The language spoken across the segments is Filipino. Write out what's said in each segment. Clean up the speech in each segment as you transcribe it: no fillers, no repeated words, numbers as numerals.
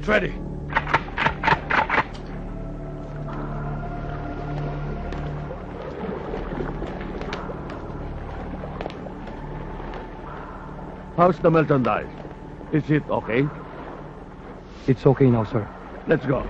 Get ready. How's the merchandise? Is it okay? It's okay now, sir. Let's go.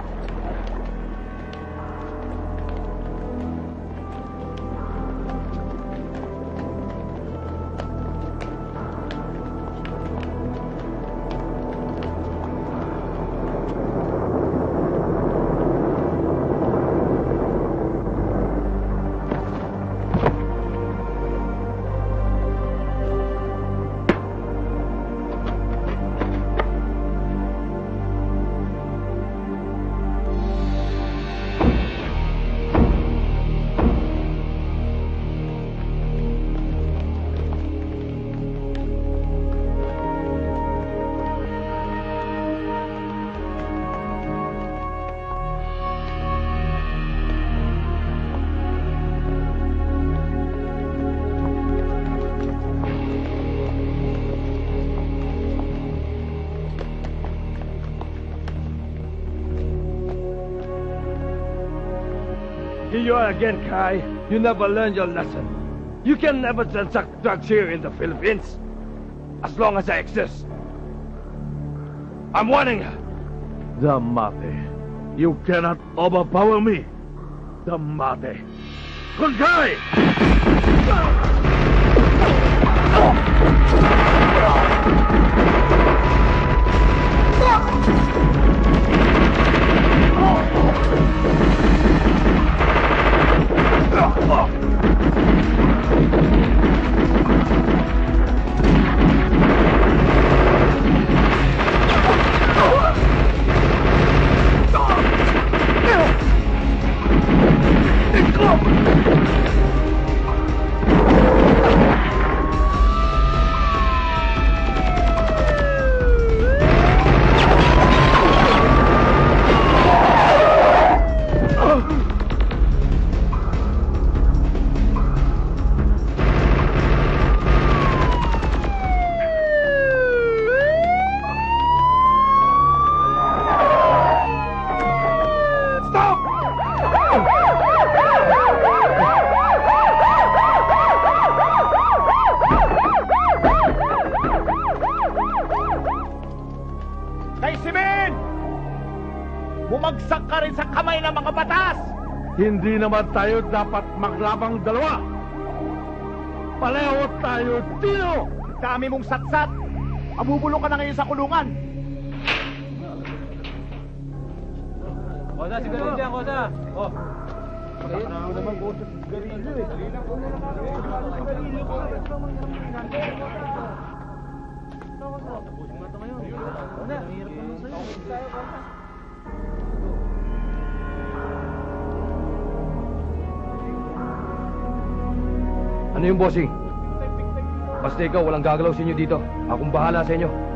Here you are again, Kai. You never learned your lesson. You can never transact drugs here in the Philippines. As long as I exist. I'm warning you. Damate. You cannot overpower me. Damate. Kunkai! Bumagsak ka rin sa kamay ng mga batas! Hindi naman tayo dapat maglabang dalawa. Pareho tayo dito! Dami mong satsat! Mabubulong ka na ngayon sa kulungan! Kosa, sigarilyo dyan, Kosa! Oh! Ako naman Kosa, sigarilyo eh. Ano yung bossing? Basta ikaw, walang gagalaw sa inyo dito. Akong bahala sa inyo.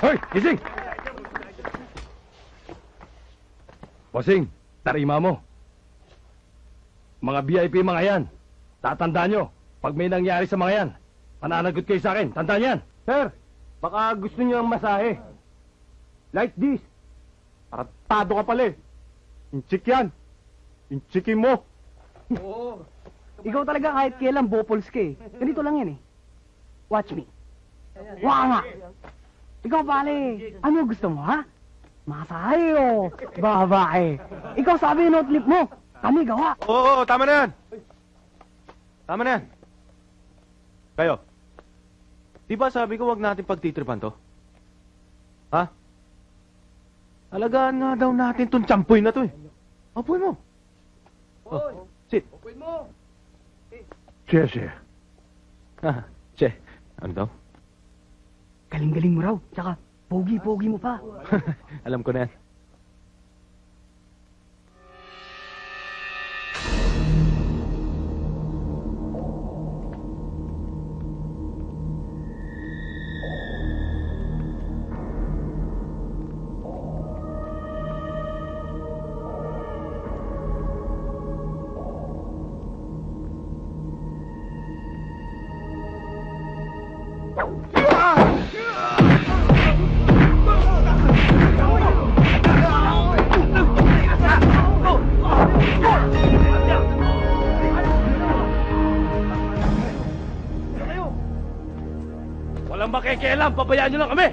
Hoy, gising! Bossing, tarima mo. Mga VIP mga yan. Tatandaan nyo, pag may nangyari sa mga yan, mananagot kayo sa akin. Tandaan yan. Sir, baka gusto niyo ang masahe. Like this. Paratado ka pala eh. Inchik yan. Inchikin mo. Oo. Ikaw talaga kahit kailan bopols ka eh. Ganito lang yan eh. Watch me. Waka nga. Ikaw pare, ano gusto mo ha? Masahe o babae? Ikaw sabi yung notlip mo. Kami gawa. Oo, tama na yan. Tama na yan. Kayo. Di ba sabi ko wag natin pagtitripan to? Ha? Alagaan nga daw natin tong tsampoy na to eh. Apoy mo. Oh, sit. Open mo! Che. Che. Ano daw? Galing-galing mo raw. Tsaka, pogi-pogi mo pa. Alam ko na yan. Walang makikialam, pabayaan nyo lang kami!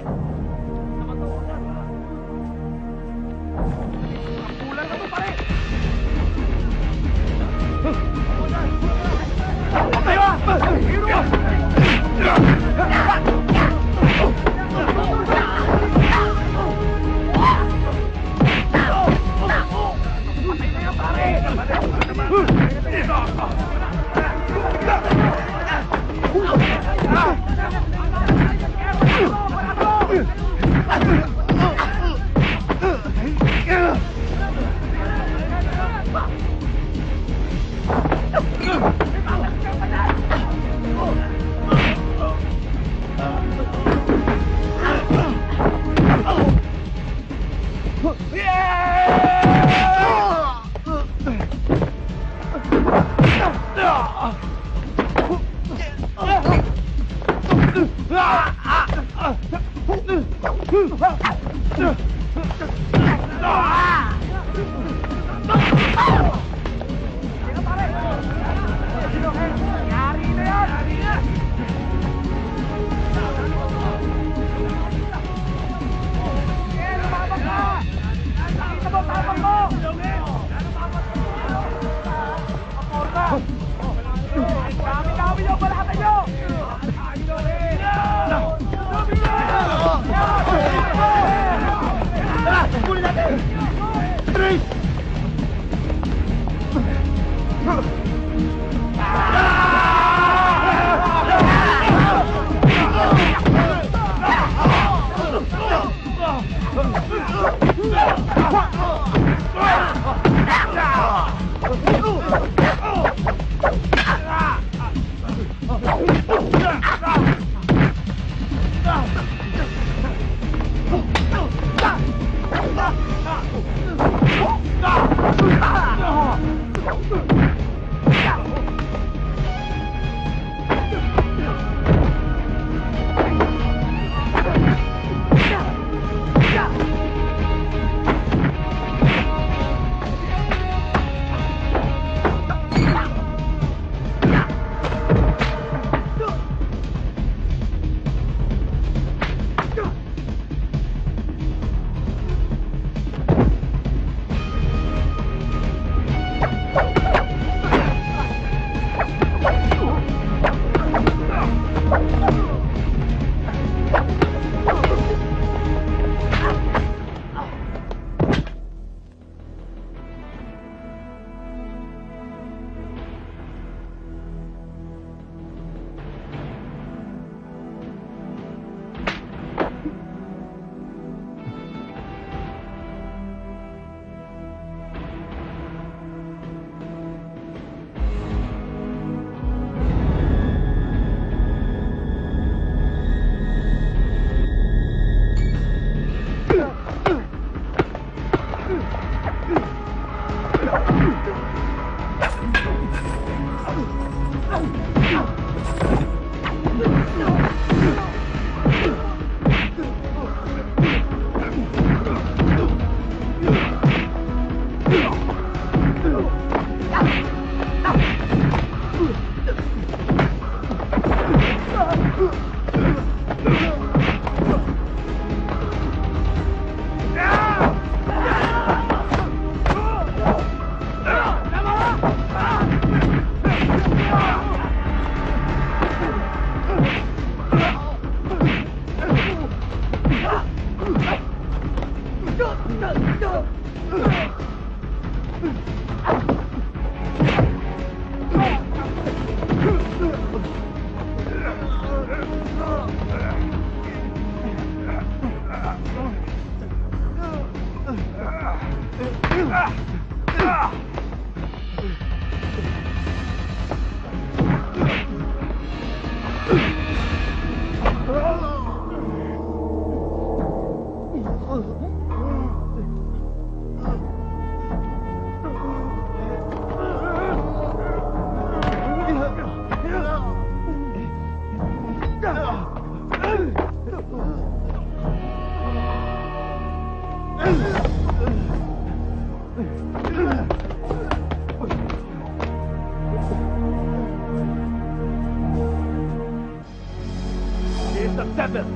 settled.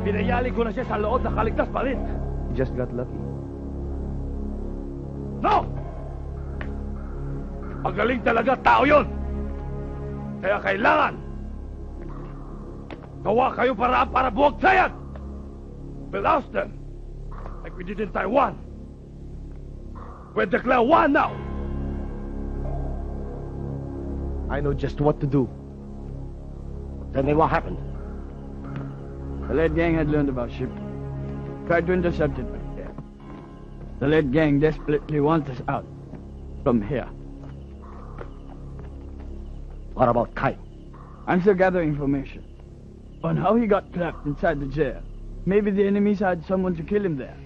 Pinayali ko na siya sa loob, nakaligtas pa rin. Just got lucky. No! Magaling talaga tao yun! Kaya kailangan gawa kayo para buwag sayang! We'll oust them like we did in Taiwan. We'll declare war now! I know just what to do. Tell me what happened. The lead gang had learned about ship. Tried to intercept it, but the lead gang desperately wants us out from here. What about Kai? I'm still gathering information on how he got trapped inside the jail. Maybe the enemies had someone to kill him there.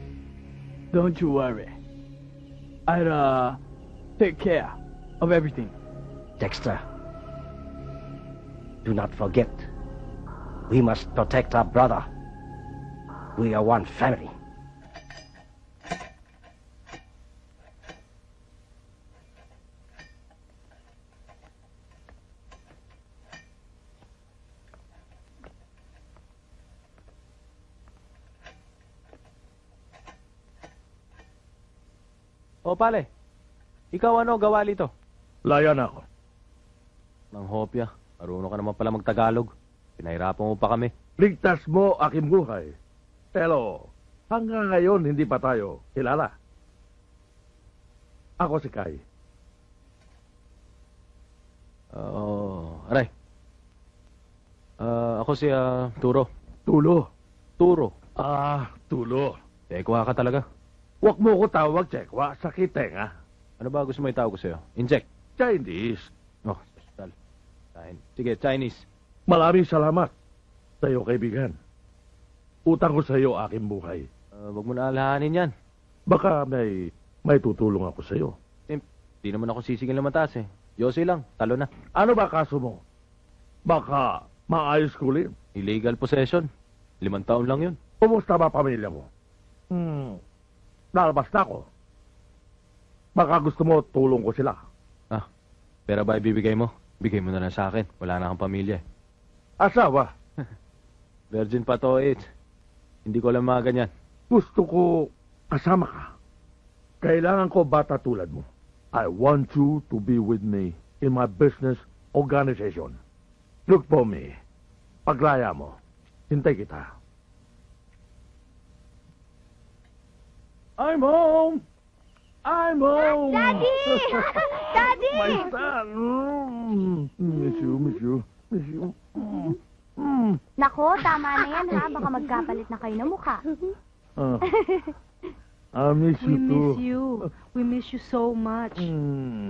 Don't you worry. I'll take care of everything. Dexter, do not forget, we must protect our brother. We are one family. O pale, ikaw ano gawa dito? Laya na ako. Nang hopya, marunong ka naman pala magtagalog. Pinahirapan mo pa kami. Ligtas mo aking buhay. Pero hanggang ngayon hindi pa tayo kilala. Ako si Kai. Aray. Ako si Turo. Tulo. Turo. Tulo. Tekwa ka talaga. Huwag mo ko tawag, Chekwa. Sakit tenga. Ano ba gusto mo itawag ko sa'yo? Inject. Chinese. Oh, special. Sige, Chinese. Maraming salamat sa iyo, kaibigan. Utang ko sa iyo aking buhay. Wag mo na alahanin yan. Baka may tutulong ako sa iyo. Di naman ako sisigil na mataas eh. Yossi lang, talo na. Ano ba kaso mo? Baka maayos ko ulit. Illegal possession. 5 taon lang yun. Kumusta ba pamilya mo? Nalabas na ako. Baka gusto mo tulong ko sila. Pera ba ibibigay mo? Bigay mo na lang sa akin. Wala na akong pamilya eh. Asawa, Virgin pa to, Hindi ko alam mga ganyan. gusto ko kasama ka. Kailangan ko bata tulad mo. I want you to be with me in my business organization. Look for me. Paglaya mo, hintay kita. I'm home! I'm home! Daddy! Daddy! My son! Miss you. Nako, tama na yan ha. Baka magkapalit na kayo ng mukha. I miss you We too. miss you. We miss you so much.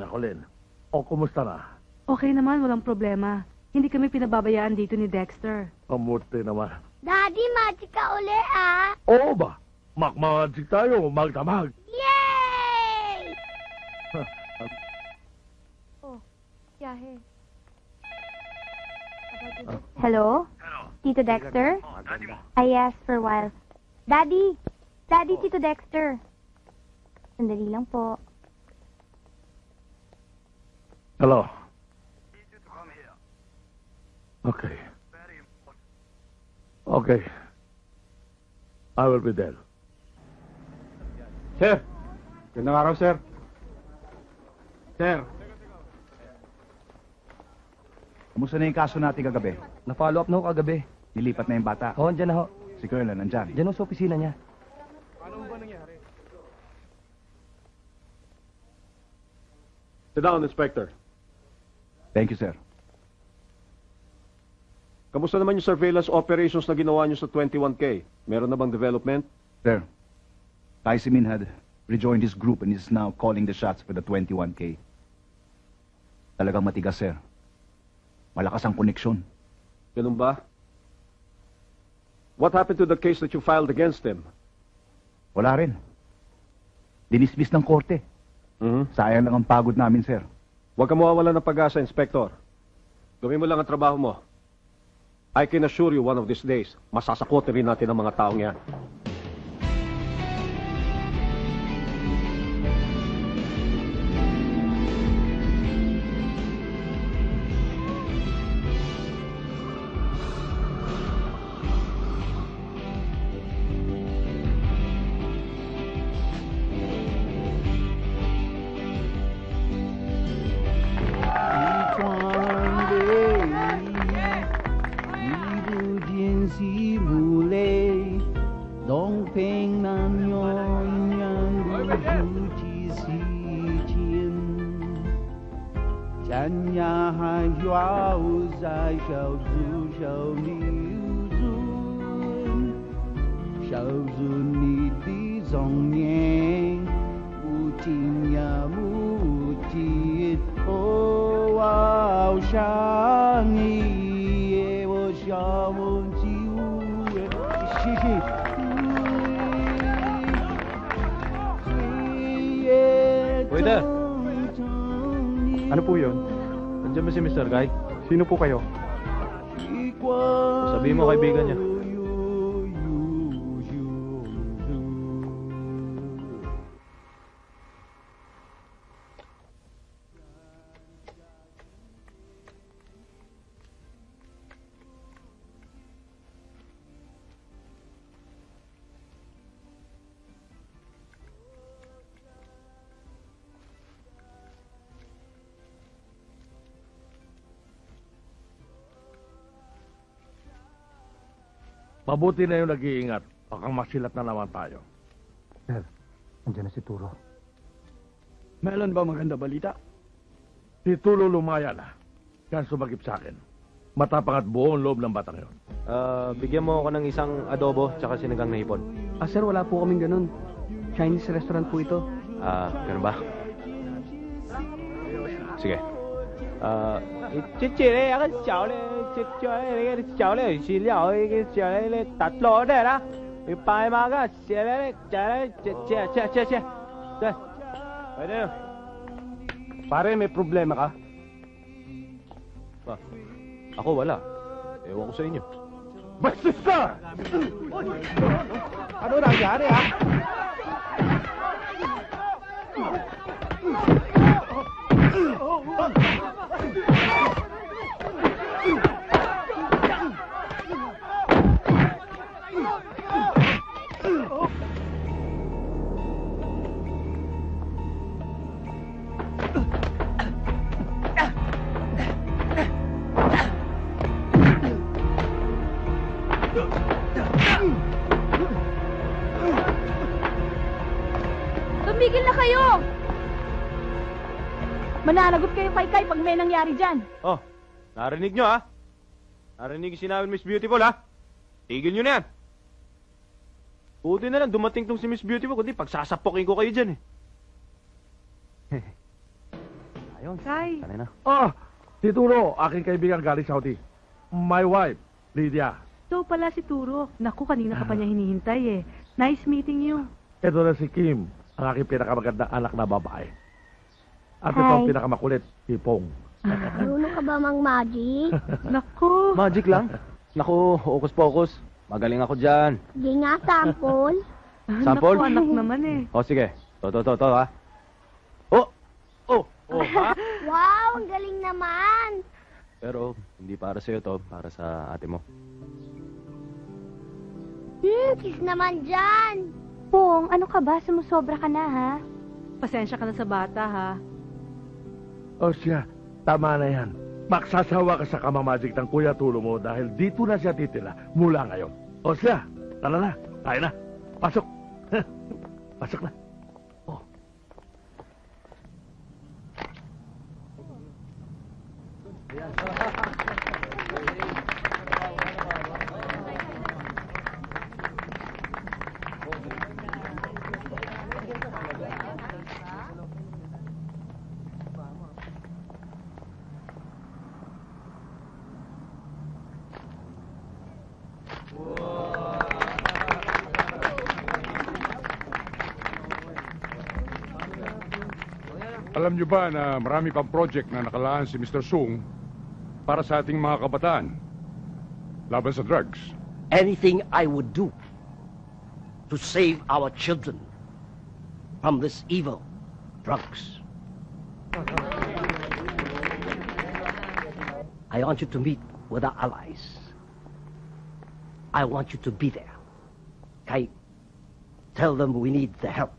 Ako, Len. O, kumusta na? Okay naman, walang problema. Hindi kami pinababayaan dito ni Dexter. Kamuti naman. Daddy, magic ka uli ah. Oo ba? Magmagic tayo, magdamag. Yay! Yahe. Hello? Tito Dexter? I asked for a while. Daddy! Daddy, Tito Dexter. Sandali lang po. Hello. Okay. Okay. I will be there. Sir! Gandang araw, sir. Sir! Kumusta na yung kaso natin kagabi? Na-follow up na ho kagabi. Nilipat na yung bata. Oo, andyan na ho. Si Colonel nandyan. Diyan ho sa opisina niya. Sit down, Inspector. Thank you, sir. Kamusta naman yung surveillance operations na ginawa niyo sa 21K? Meron na bang development? Sir, Kai Simin had rejoined his group and is now calling the shots for the 21K. Talagang matigas, sir. Malakas ang koneksyon. Ganun ba? What happened to the case that you filed against him? Wala rin. Dinismiss ng korte. Sayang lang ang pagod namin, sir. Huwag ka mawawala ng pag-asa, Inspector. Gawin mo lang ang trabaho mo. I can assure you one of these days, masasakotin rin natin ang mga taong yan. 山呀海摇在小猪手里uzun， 小猪你的容颜，无尽呀无尽，哦，好想你，我想忘记我，谢谢。Waiter! Ano po yun? Nandiyan ba si Mr. Guy? Sino po kayo? Sabihin mo kaibigan niya. Mabuti na yung nag-iingat. Baka masilat na naman tayo. Sir, andyan na si Turo. Meron ba maganda balita? Si Tulo lumaya na. Yan sumagip sa akin. Matapang at buong loob ng batang yon. Bigyan mo ako ng isang adobo tsaka sinigang na hipon. Sir, wala po kaming ganun. Chinese restaurant po ito. Ganun ba? Sige. 这嘞，那个小嘞，那个小嘞，饲料那个小嘞，打落的啦，你白马个小嘞，这，对，pwede. Pare, may problema ka? Ako wala. Ewan ko sa inyo. Bastos ka! Ano nangyari, ha? Tumigil na kayo! Mananagot kayo kay Kai pag may nangyari dyan. Oh, narinig nyo ha? Narinig yung sinabi Miss Beautiful ha? Tigil nyo na yan. Buti na lang dumating tong si Miss Beautiful, kundi pagsasapokin ko kayo dyan eh. Ayun, Kai. sanay na. Si Turo, aking kaibigan galing Saudi. My wife, Lydia. So pala si Turo. Naku, kanina ka pa niya hinihintay eh. Nice meeting you. Ito na si Kim, ang aking pinakamagandang anak na babae. At ito ang pinakamakulit, si Pong. Marunong ka ba mang magic? Naku. Magic lang. Naku, hocus-pocus. Magaling ako dyan. Di nga, sample. Sample? Naku, anak naman eh. O sige, to ha. Oh, ha? Wow, ang galing naman. Pero hindi para sa'yo to, para sa ate mo. Kiss naman dyan. Pong, ano ka ba? Sumusobra ka na, ha? Pasensya ka na sa bata ha. O siya, tama na yan. Magsasawa ka sa kamamagic ng Kuya Tulo mo dahil dito na siya titila mula ngayon. O siya, tala na, tayo na. Pasok. Pasok na. Alam niyo ba na marami pang project na nakalaan si Mr. Sung para sa ating mga kabataan laban sa drugs? Anything I would do to save our children from this evil, drugs. I want you to meet with our allies. I want you to be there. Kai, tell them we need the help.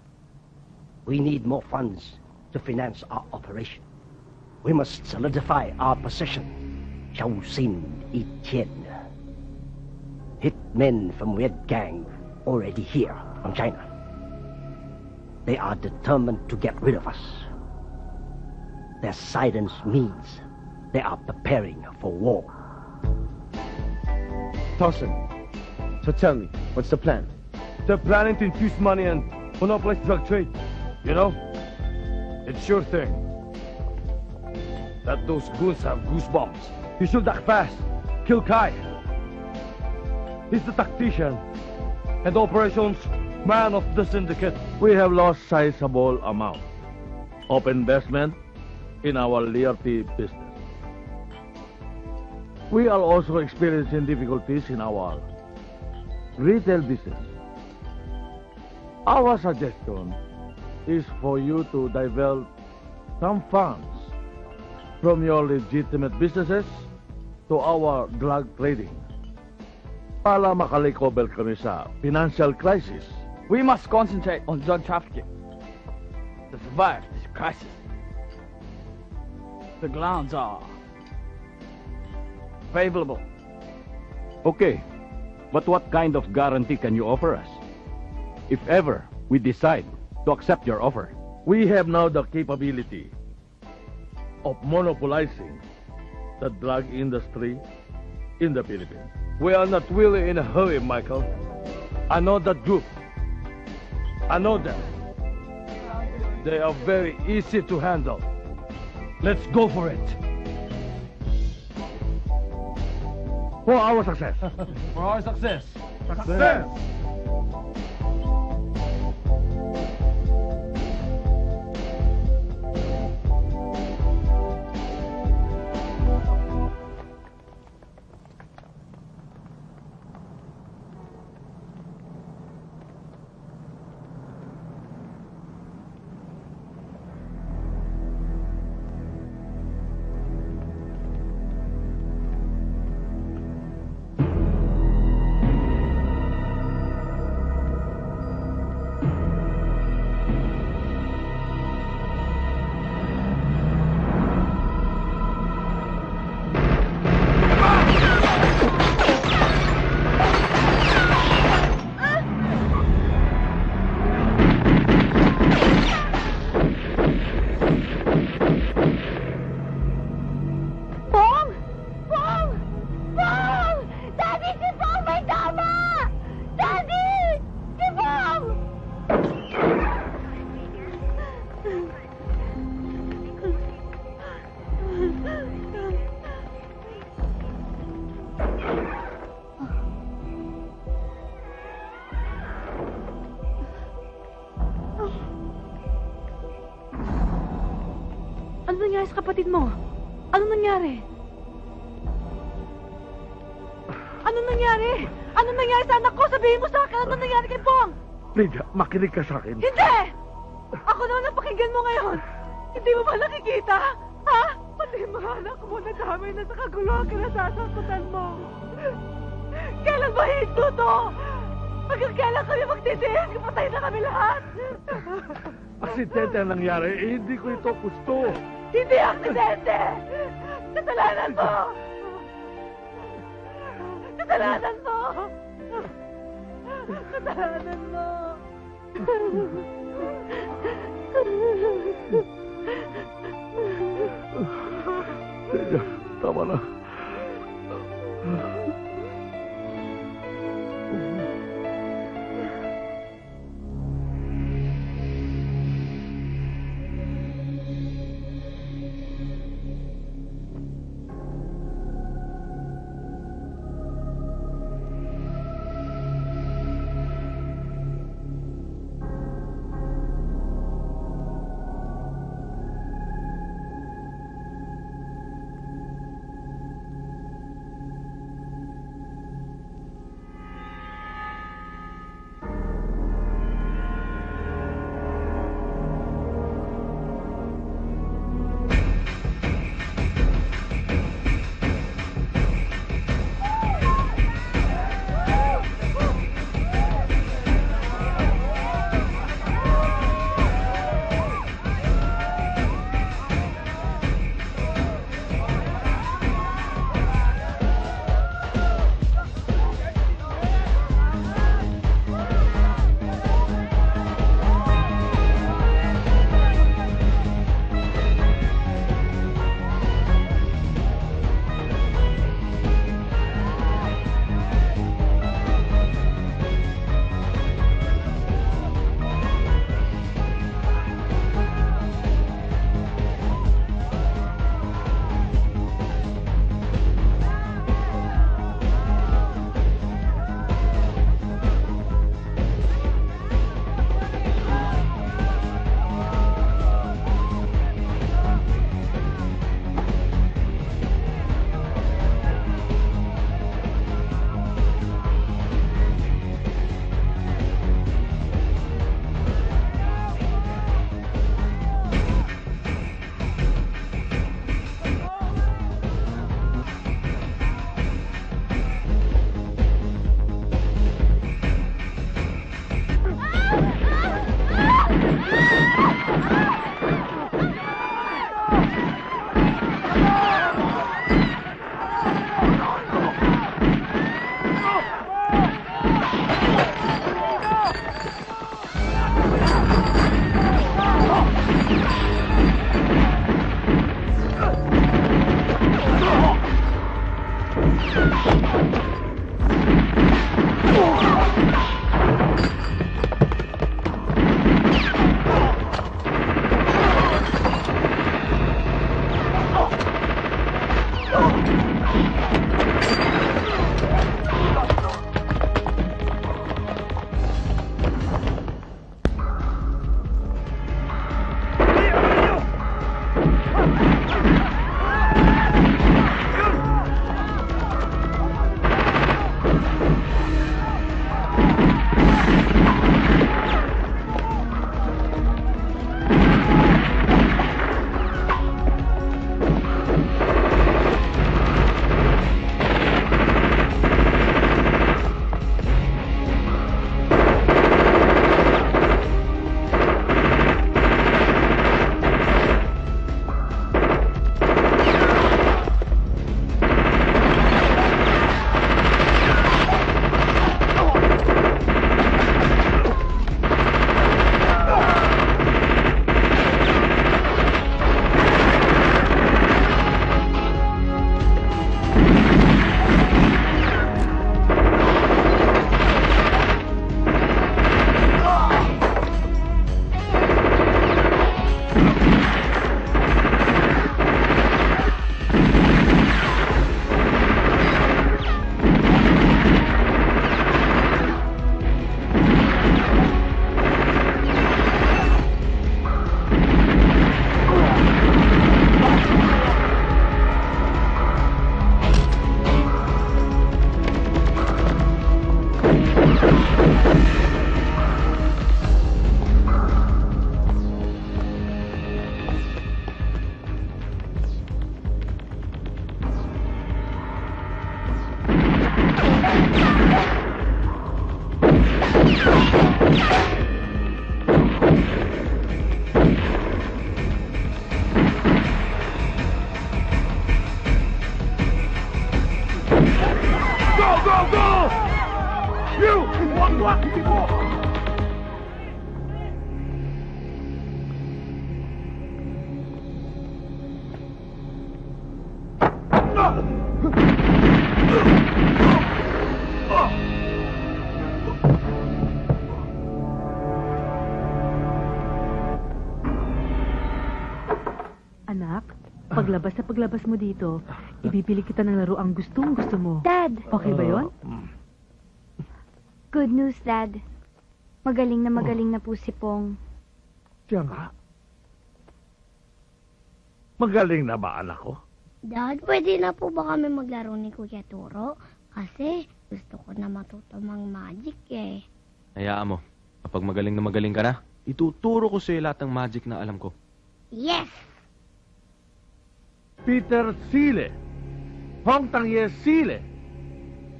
We need more funds to finance our operation. We must solidify our position. Xiao Xin Etienne. Hitmen from Red Gang already here from China. They are determined to get rid of us. Their silence means they are preparing for war. Dawson, so tell me, what's the plan? They're planning to infuse money and monopolize drug trade. You know, it's sure thing that those goons have goosebumps. You should act fast. Kill Kai. He's the tactician and operations man of the syndicate. We have lost sizable amount of investment in our Liberty business. We are also experiencing difficulties in our retail business. Our suggestion is for you to divert some funds from your legitimate businesses to our drug trading para makarecover kami sa financial crisis. We must concentrate on drug trafficking to survive this crisis. The grounds are favorable. Okay, but what kind of guarantee can you offer us? If ever we decide to accept your offer. We have now the capability of monopolizing the drug industry in the Philippines. We are not really in a hurry, Michael. I know that group. I know them. They are very easy to handle. Let's go for it. For our success. For our success. Success. Ano nangyari sa kapatid mo? Ano nangyari? Ano nangyari? Ano nangyari sa anak ko? Sabihin mo sa akin, ano nangyari kay Bong? Lydia, makinig ka sa akin. Hindi! Ako naman ang pakinggan mo ngayon. Hindi mo ba nakikita? Ha? Pati yung mga anak mo nadamay na sa kaguluhan ka nasasangkutan mo. Kailan ba hinto to? Hanggang kailan kami magtitiis? Kapatay na kami lahat. Aksidente ang nangyari, hindi ko ito gusto. Hindi aksidente! Kasalanan mo! Kasalanan mo! Kasalanan mo! Lydia, tama na. Anak, paglabas mo dito, ibibili kita ng laro ang gustong-gusto mo. Dad! Okay ba yon? Good news, Dad. Magaling na po si Pong. Siya nga. Magaling na ba, anak ko? Dad, pwede na po ba kami maglaro ni Kuya Turo? Kasi gusto ko na matuto mag-magic eh. Hayaan mo. Kapag magaling ka na, ituturo ko sa'yo lahat ng magic na alam ko. Yes! Peter Sile. Hong Tangye Sile.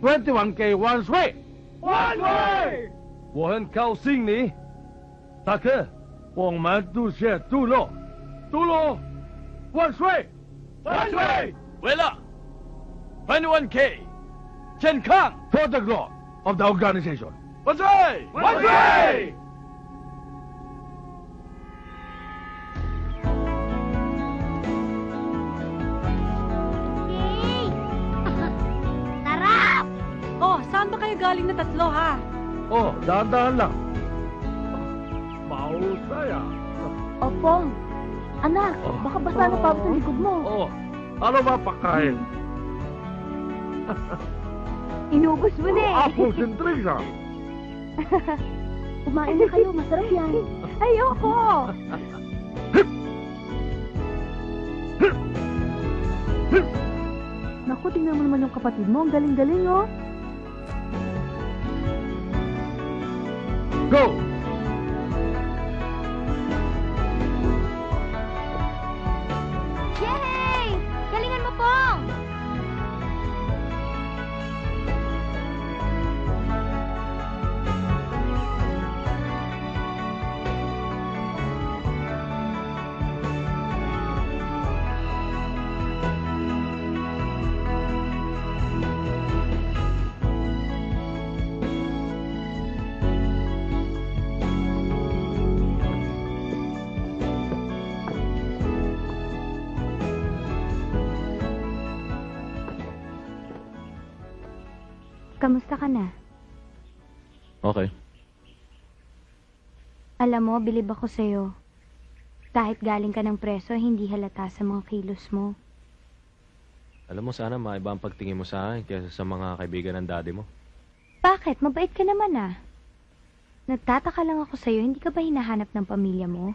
21K one way. One way! 我很高兴你，大哥，我们都是杜洛，杜洛，万岁！万岁！为了 21K 健康 for the glory of the organization. 万岁！万岁！ Sarap! Oh, saan ba kayo galing na tatlo, ha? Oh, dahan-dahan lang. Mahusay ah. O, Pong. Anak, baka basa na pa sa likod mo. Oh, ano ba pakain? Inubos mo na eh. Apples and trees ah. Kumain na kayo, masarap yan. Ayoko! Naku, tingnan mo naman yung kapatid mo. Ang galing-galing, oh. Go! Yay! Galingan mo, Pong! Kamusta ka na? Okay. Alam mo, bilib ako sa'yo. Kahit galing ka ng preso, hindi halata sa mga kilos mo. Alam mo, sana maiba ang pagtingin mo sa akin kaysa sa mga kaibigan ng daddy mo. Bakit? Mabait ka naman ah. Nagtataka lang ako sa'yo, hindi ka ba hinahanap ng pamilya mo?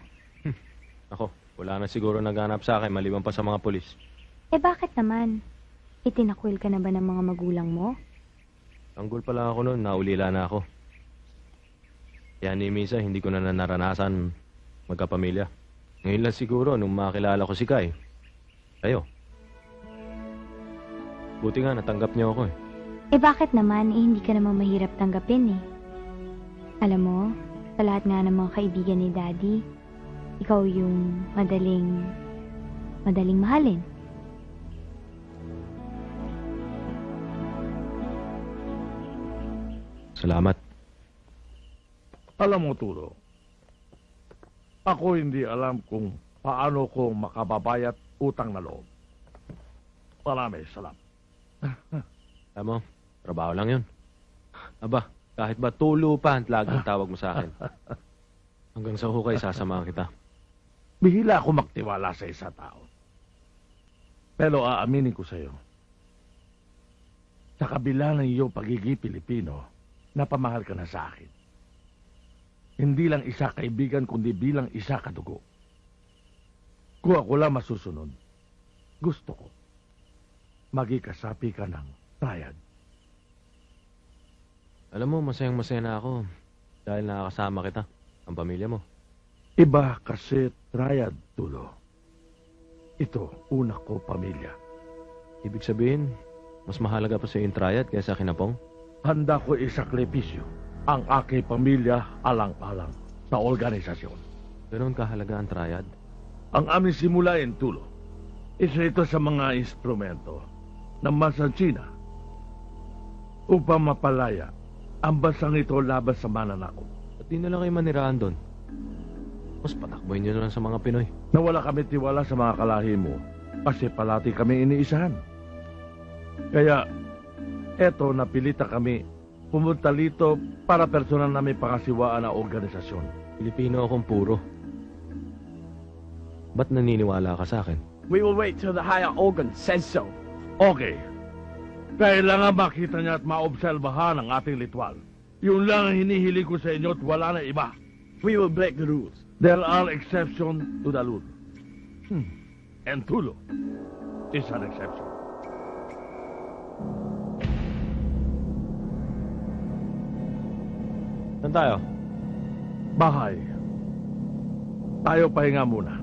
Ako, wala na siguro naghanap sa akin maliban pa sa mga pulis. Eh bakit naman? Itinakwil ka na ba ng mga magulang mo? Tanggol pa lang ako noon, naulila na ako. Kaya ni Misa, hindi ko na naranasan magkapamilya. Ngayon lang siguro nung makilala ko si Kai. Kayo. Buti nga, natanggap niyo ako eh. Eh bakit naman? Eh hindi ka naman mahirap tanggapin eh. Alam mo, sa lahat nga ng mga kaibigan ni Daddy, ikaw yung madaling mahalin. Salamat. Alam mo, Tulo, ako hindi alam kung paano ko makababayat utang na loob. Marami, salamat. Alam mo, trabaho lang yun. Aba, kahit ba tulo pa ang laging tawag mo sa akin. Hanggang sa hukay, sasamahan kita. Bihila ako magtiwala sa isa tao. Pero aaminin ko sa iyo, sa kabila ng iyong pagiging Pilipino, napamahal ka na sa akin. Hindi lang isa kaibigan, kundi bilang isa kadugo. Kung ako lang masusunod, gusto ko magikasapi ka ng triad. Alam mo, masayang-masaya na ako dahil nakakasama kita, ang pamilya mo. Iba kasi triad, Tulo. Ito, una ko pamilya. Ibig sabihin, mas mahalaga pa sa yung triad kaysa kinapong? Handa ko isakripisyo ang aking pamilya alang-alang sa organisasyon. Ganoon kahalaga ang triad? Ang aming simulain, Tulo, isa ito sa mga instrumento ng bansang China upang mapalaya ang bansang ito laban sa mananakop. At di na lang kayo maniraan doon. Mas patakboy nyo na lang sa mga Pinoy. Nawala kami tiwala sa mga kalahi mo kasi palati kami iniisahan. Kaya, eto napilita kami pumunta dito para personal namin pakasiwaan ang organisasyon. Pilipino akong puro. Ba't naniniwala ka sa akin? We will wait till the higher organ says so. Okay. Kailangan makita niya at maobserbahan ang ating litwal. Yun lang ang hinihiling ko sa inyo at wala na iba. We will break the rules. There are exceptions to the rule. And Tulo is an exception. Saan tayo? Bahay. Tayo pahinga muna.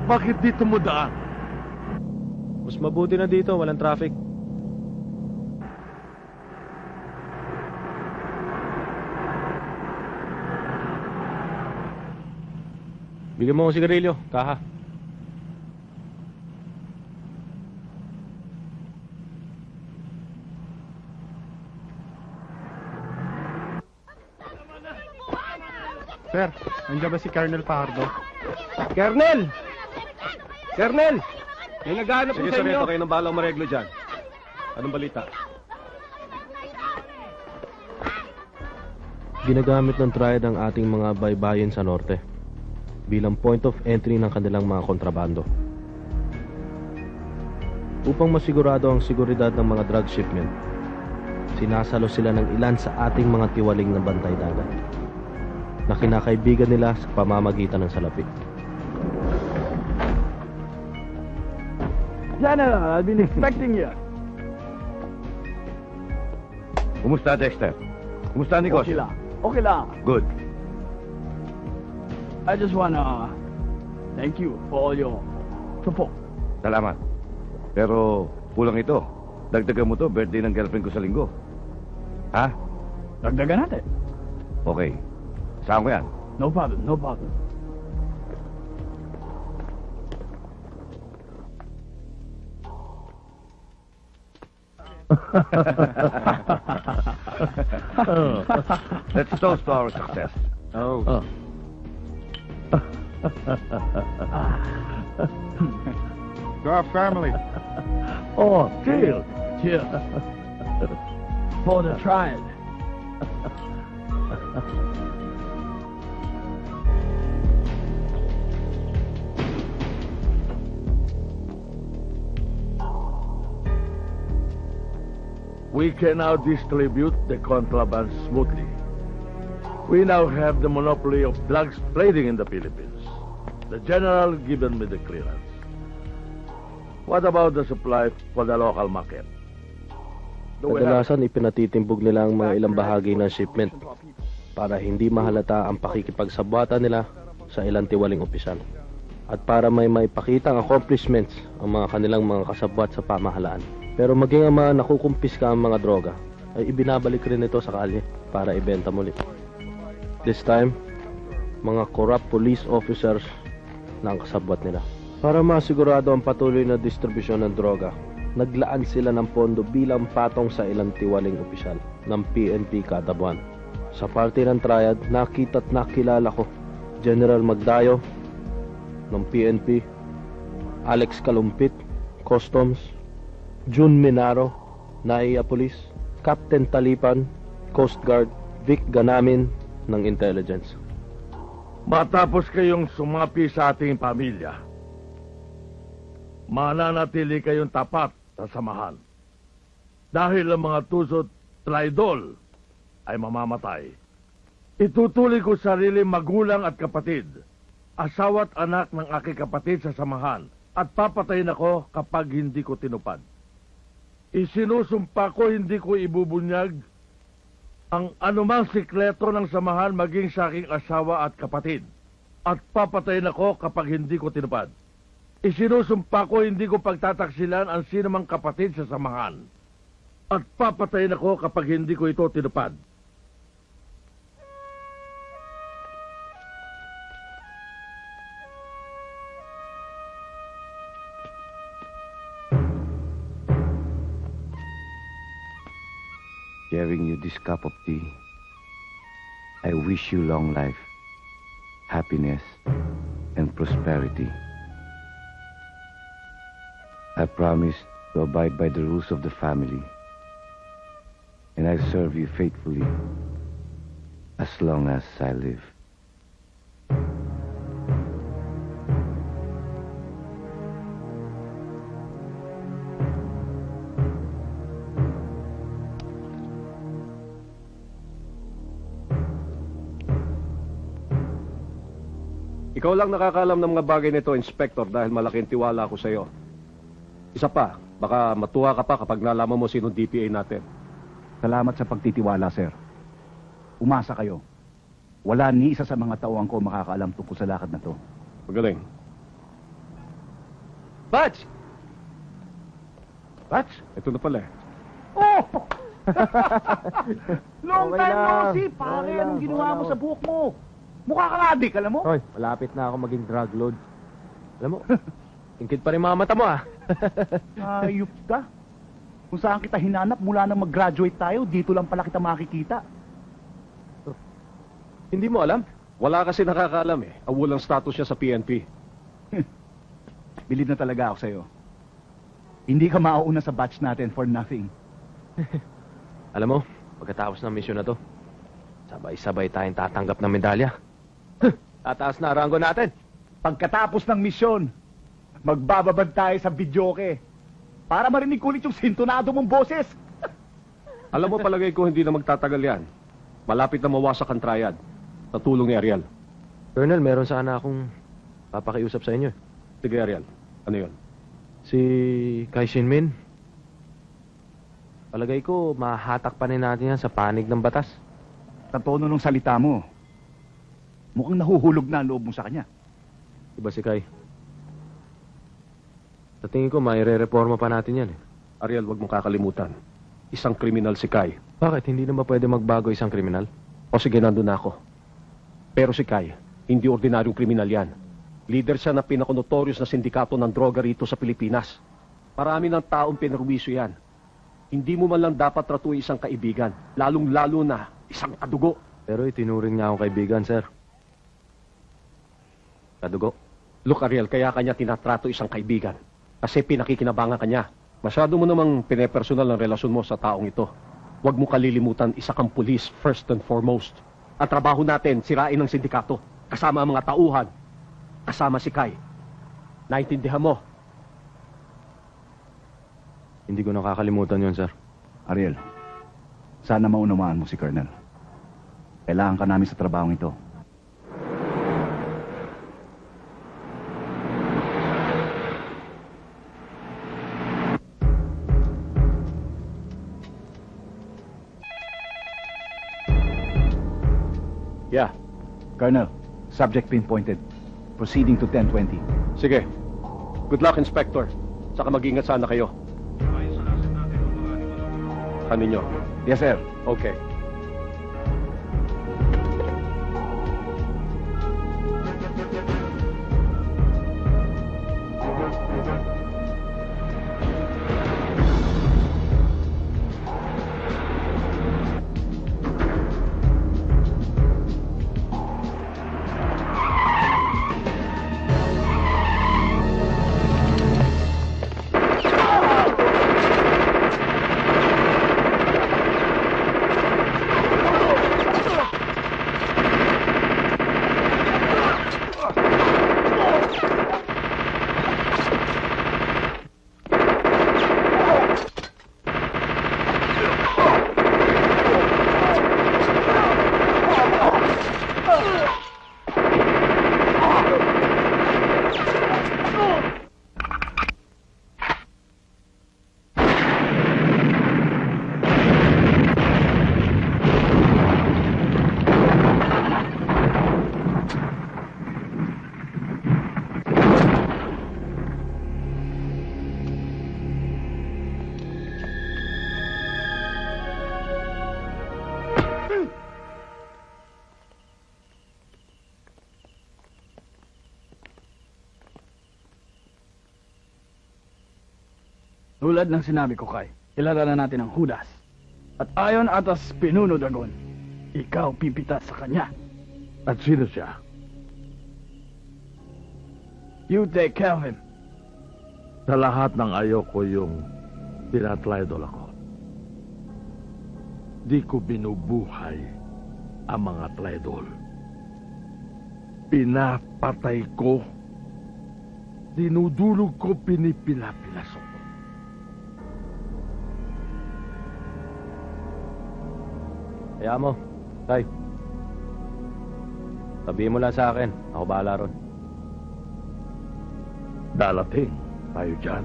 Bakit dito mo daan? Mas mabuti na dito, walang traffic. Bigyan mo akong sigarilyo, kaha. Sir, nandiyan ba si Colonel Pardo? Colonel! Colonel! May naghahanap po Sige, sa inyo. Sargento, kayo nang balang mareglo dyan. Anong balita? Ginagamit ng triad ang ating mga baybayin sa norte bilang point of entry ng kanilang mga kontrabando. Upang masigurado ang seguridad ng mga drug shipment, sinasalo sila ng ilan sa ating mga tiwaling na bantay dagat na kinakaibigan nila sa pamamagitan ng salapi. General, I've been expecting you. Kumusta, Dexter? Kumusta, Okay negosyo? lang. Okay lang. Good. I just wanna thank you for all your support. Salamat. Pero kulang ito. Dagdagan mo to, birthday ng girlfriend ko sa linggo. Ha? Dagdagan natin. Okay. Saan ko yan? No problem, no problem. Let's toast to our success. Oh. To our family. Oh, chill. Chill. For the trial. We can now distribute the contraband smoothly. We now have the monopoly of drugs trading in the Philippines. The general given me the clearance. What about the supply for the local market? Do we have- Kadalasan ipinatitimbog nila ang mga ilang bahagi ng shipment para hindi mahalata ang pakikipagsabwatan nila sa ilang tiwaling opisyal at para may maipakitang accomplishments ang mga kanilang mga kasabwat sa pamahalaan. Pero maging ang mga nakukumpiska ang mga droga ay ibinabalik rin ito sa kalye para ibenta muli. This time, mga corrupt police officers na ang kasabwat nila. Para masigurado ang patuloy na distribusyon ng droga, naglaan sila ng pondo bilang patong sa ilang tiwaling opisyal ng PNP kada buwan. Sa party ng triad, nakita't nakilala ko General Magdayo ng PNP, Alex Kalumpit, Customs, June Minaro, NAIA Police, Captain Talipan, Coast Guard, Vic Ganamin ng Intelligence. Matapos kayong sumapi sa ating pamilya, mananatili kayong tapat sa samahan. Dahil ang mga tusot traidol ay mamamatay. Itutuloy ko sarili magulang at kapatid, asawa at anak ng aking kapatid sa samahan, at papatayin ako kapag hindi ko tinupad. Isinusumpa ko hindi ko ibubunyag ang anumang sikreto ng samahan maging sa aking asawa at kapatid, at papatayin ako kapag hindi ko tinupad. Isinusumpa ko hindi ko pagtataksilan ang sinumang kapatid sa samahan, at papatayin ako kapag hindi ko ito tinupad. Sharing you this cup of tea, I wish you long life, happiness, and prosperity. I promise to abide by the rules of the family, and I serve you faithfully as long as I live. Ikaw lang nakakaalam ng mga bagay nito, Inspector, dahil malaking tiwala ako sa iyo. Isa pa, baka matuwa ka pa kapag nalaman mo sinong DPA natin. Salamat sa pagtitiwala, sir. Umasa kayo. Wala ni isa sa mga tauhan ko makakaalam tungkol sa lakad na to. Magaling. Batch! Batch? Ito na pala eh. Oh! Long Okay time no lang. see, pare. Okay lang, Anong ginawa okay mo lang. sa buhok mo? Mukha kang adik, alam mo? Hoy, malapit na ako maging drug lord. Alam mo, ingkit pa rin mga mata mo ah. Ayup ka. Kung saan kita hinanap mula nang mag-graduate tayo, dito lang pala kita makikita. Hindi mo alam? Wala kasi nakakaalam eh. Awulang status siya sa PNP. Bilib na talaga ako sa'yo. Hindi ka mauuna sa batch natin for nothing. Alam mo, pagkatapos ng misyon na to, sabay-sabay tayong tatanggap ng medalya. Tataas na rango natin. Pagkatapos ng misyon, magbababad tayo sa videoke para marinig ulit yung sintonado mong boses. Alam mo, palagay ko hindi na magtatagal yan. Malapit na mawasak ang triad. Sa tulong ni Ariel. Colonel, meron sana akong papakiusap sa inyo. Sige, Ariel. Ano yun? Si Kai Shinmin. Palagay ko, mahatak pa rin natin yan sa panig ng batas. Sa tono ng salita mo, mukhang nahuhulog na ang loob mo sa kanya. Iba si Kai. Sa tingin ko, maire-reforma pa natin yan eh. Ariel, wag mong kakalimutan. Isang kriminal si Kai. Bakit? Hindi na ba pwede magbago isang kriminal? O sige, nandun na ako. Pero si Kai, hindi ordinaryong kriminal yan. Leader siya ng pinaka-notorious na sindikato ng droga rito sa Pilipinas. Marami ng taong pinarwisyo yan. Hindi mo man lang dapat tratuin isang kaibigan, lalong-lalo na isang kadugo. Pero itinuring niya akong kaibigan, sir. Kadugo. Look, Ariel, kaya kanya tinatrato isang kaibigan. Kasi pinakikinabangan ka niya. Masyado mo namang pinepersonal ang relasyon mo sa taong ito. Huwag mo kalilimutan, isa kang pulis first and foremost. Ang trabaho natin, sirain ang sindikato. Kasama ang mga tauhan. Kasama si Kai. Naintindihan mo? Hindi ko nakakalimutan yun, sir. Ariel, sana maunawaan mo si Colonel. Kailangan ka namin sa trabahong ito. Yeah. Colonel, subject pinpointed. Proceeding to 1020. Sige. Good luck, Inspector. Saka mag-ingat sana kayo. Ano ninyo? Yes, sir. Okay. Tulad ng sinabi ko, Kai, kilala na natin ang Judas. At ayon atas Pinuno Dagon, ikaw pipitas sa kanya. At sino siya? You take care of him. Sa lahat ng ayoko yung tinatraidol ako. Di ko binubuhay ang mga traidol. Pinapatay ko. Dinudulog ko, pinipilapilasok. Kaya mo, Tay. Sabihin mo lang sa akin. Ako bahala ron. Dalating tayo dyan.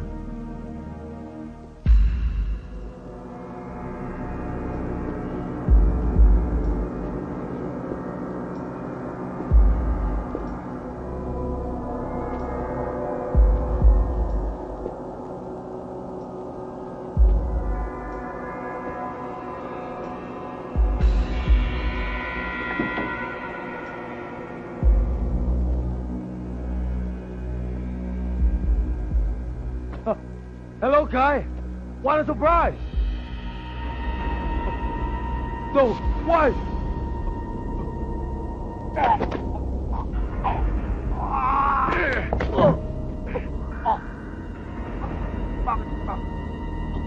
Hello, Kai. What a surprise! No, why?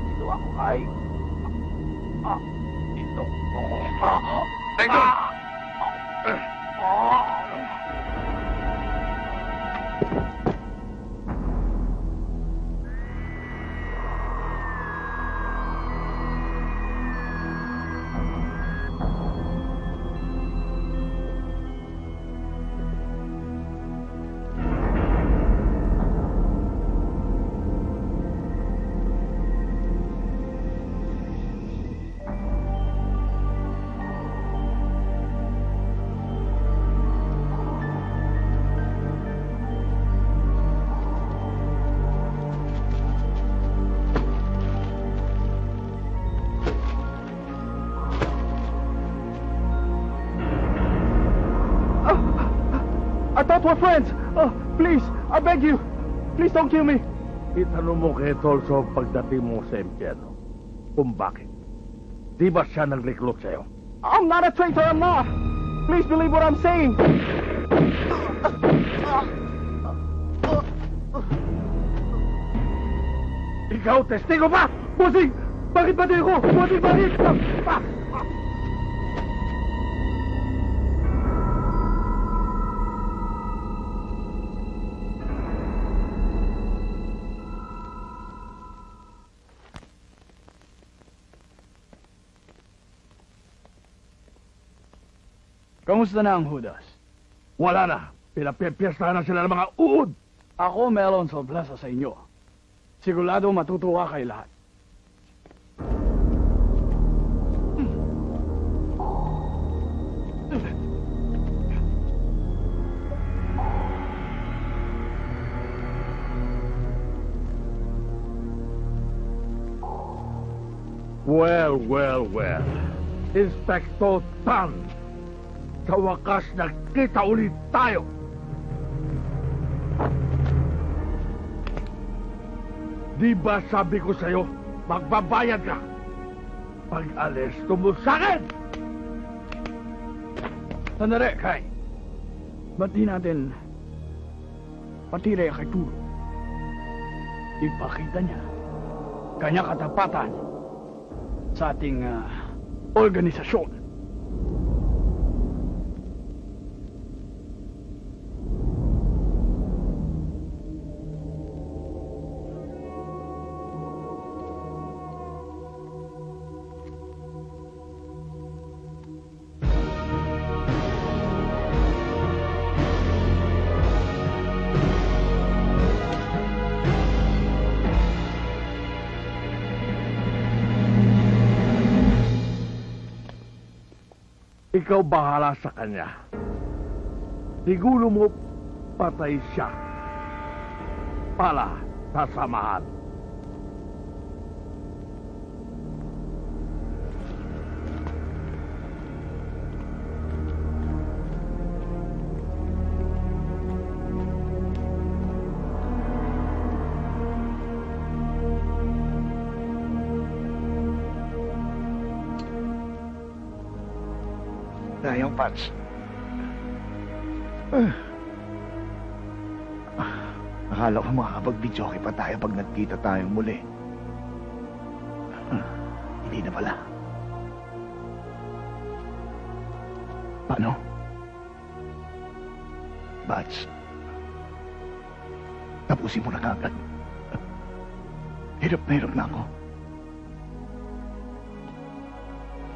Dito ako, Kai. Dito. Tengok! I thought we're friends. Oh, please, I beg you. Please don't kill me. Itanong mo kay Tolso pagdating mo sa impyerno. Kung bakit. Di ba siya nag-recruit sa'yo? I'm not a traitor, I'm not. Please believe what I'm saying. Ikaw, testigo pa! Bossing! Bakit ba di ako? Bossing, bakit? Kamusta na ang Judas? Wala na. Pinapiyastahan na sila ng mga uod. Ako meron sorpresa sa inyo. Sigurado matutuwa kay lahat. Well. Inspector Tan. Sa wakas, nagkita ulit tayo. Di ba sabi ko sa'yo, magbabayad ka? Pag-alis mo sa akin! Sandali, Kai. Ba't di natin patira kay Turo? Ipakita niya kanya katapatan sa ating organisasyon. Ikaw bahala sa kanya. Siguro mo patay siya. Para sa samahan. Dayang Pats. Akala ko makakapag-videoke pa tayo pag nagkita tayong muli. Hindi na pala. Paano? Pats. Tapusin mo na kagad. Hirap na ako.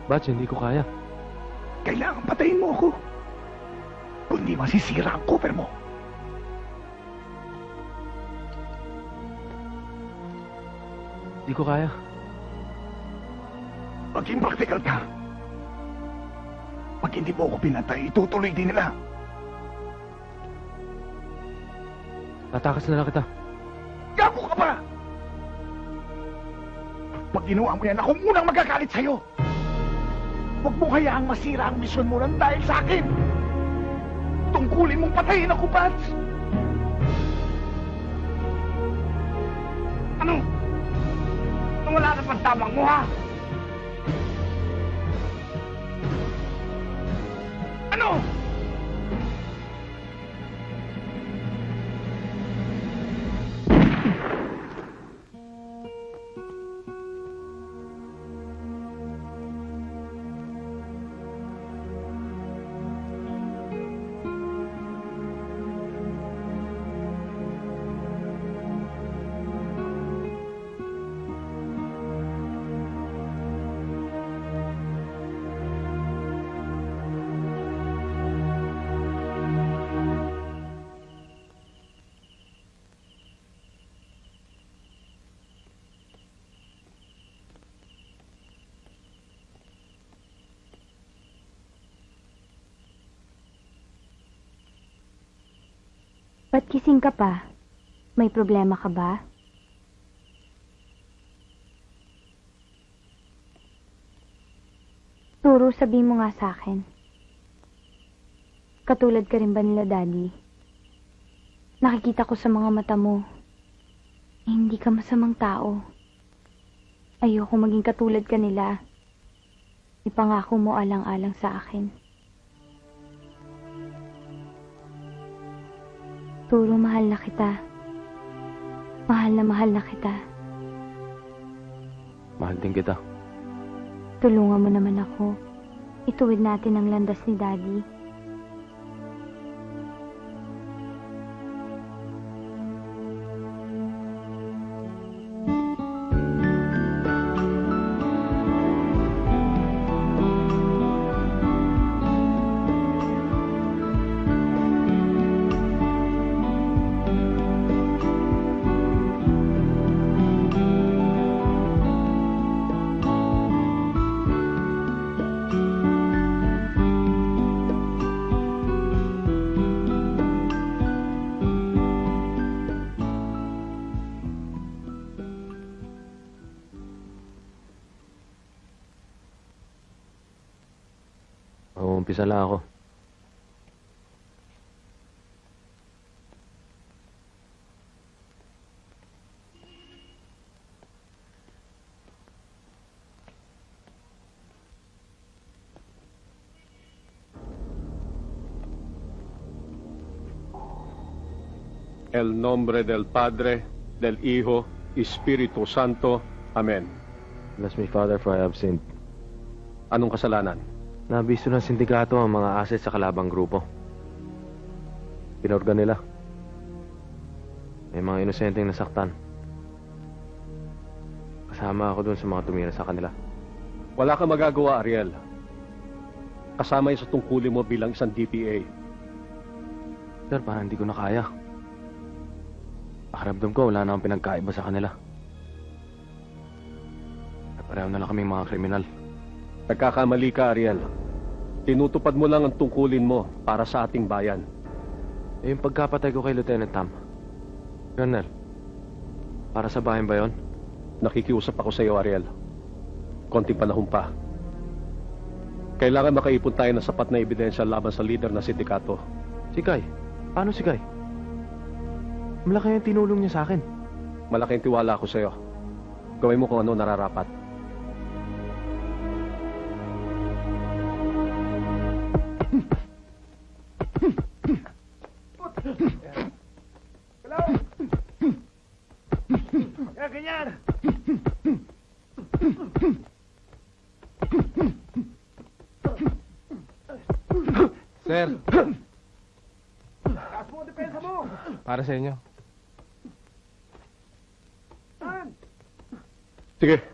Bats, hindi ko kaya. Kailangan patayin mo ako. Kundi masisira ang cover mo. Hindi ko kaya. Maging practical ka. Pag hindi mo ako pinatay, itutuloy din nila. Tatakas na lang kita. Gago ka pa! Pag ginawa mo yan, ako munang magagalit sa'yo. Huwag mo hayaang masira ang misyon mo lang dahil sa akin. Tungkulin mong patayin ako, Pats. Ano? Wala na pang tamang mo, ha? Ano? Ba't kising ka pa? May problema ka ba? Turo, sabihin mo nga sa akin. Katulad ka rin ba nila, Daddy? Nakikita ko sa mga mata mo, hindi ka masamang tao. Ayoko maging katulad ka nila. Ipangako mo alang-alang sa akin. Turo, mahal na kita. Mahal na kita. Mahal din kita. Tulungan mo naman ako. Ituwid natin ang landas ni Daddy. Umpisa lang ako. El nombre del Padre, del Hijo, Espiritu Santo. Amen. Bless me, Father, for I have sinned. Anong kasalanan? Nabisto ng sindikato ang mga assets sa kalabang grupo. Pinorgan nila. May mga inosenteng nasaktan. Kasama ako dun sa mga tumira sa kanila. Wala kang magagawa, Ariel. Kasama yun sa tungkulin mo bilang isang DPA. Sir, parang hindi ko na kaya. Pakiramdam ko, wala na akong pinagkaiba sa kanila. Pareho na lang kaming mga kriminal. Nagkakamali ka, Ariel. Tinutupad mo lang ang tungkulin mo para sa ating bayan. Eh, yung pagkapatay ko kay Lieutenant Tam. Colonel, para sa bayan ba yun? Nakikiusap ako sa iyo, Ariel. Konting panahon pa. Kailangan makaipon tayo ng sapat na ebidensya laban sa leader ng sindikato. Si Guy? Paano si Guy? Malaki yung tinulong niya sa akin. Malaking tiwala ako sa iyo. Gawin mo kung ano nararapat. Kaya ganyan! Sir, Taas mo ang depensa mo! para sa inyo. Sige.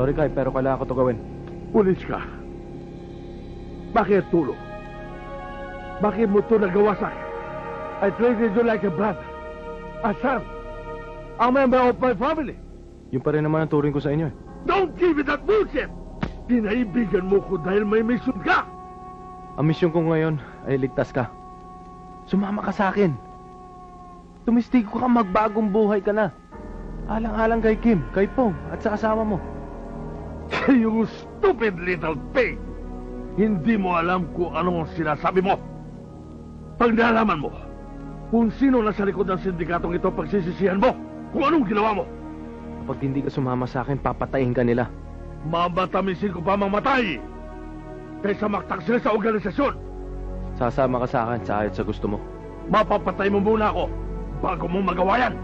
Sorry, Kai, pero kailangan ko to gawin. Pulis ka. Bakit tulong? Bakit mo ito nagawa sa akin? I treated you like a brother. A son. A member of my family. Yun pa rin naman ang turing ko sa inyo eh. Don't give me that bullshit! Pinaibigan mo ko dahil may mission ka! Ang misyon ko ngayon ay ligtas ka. Sumama ka sa akin. Tumistigo ka, magbagong buhay ka na. Alang-alang kay Kim, kay Pong, at sa asawa mo. You stupid little pig! Hindi mo alam kung anong sinasabi mo. Pag nalaman mo, kung sino nasa likod ng sindikatong ito, pagsisisihan mo kung anong ginawa mo. Kapag hindi ka sumama sa akin, papatayin ka nila. Mamatamisin ko pa mamatay kaysa maktak sila sa organisasyon. Sasama ka sa akin sa ayot sa gusto mo. Mapapatay mo muna ako bago mo magawa yan.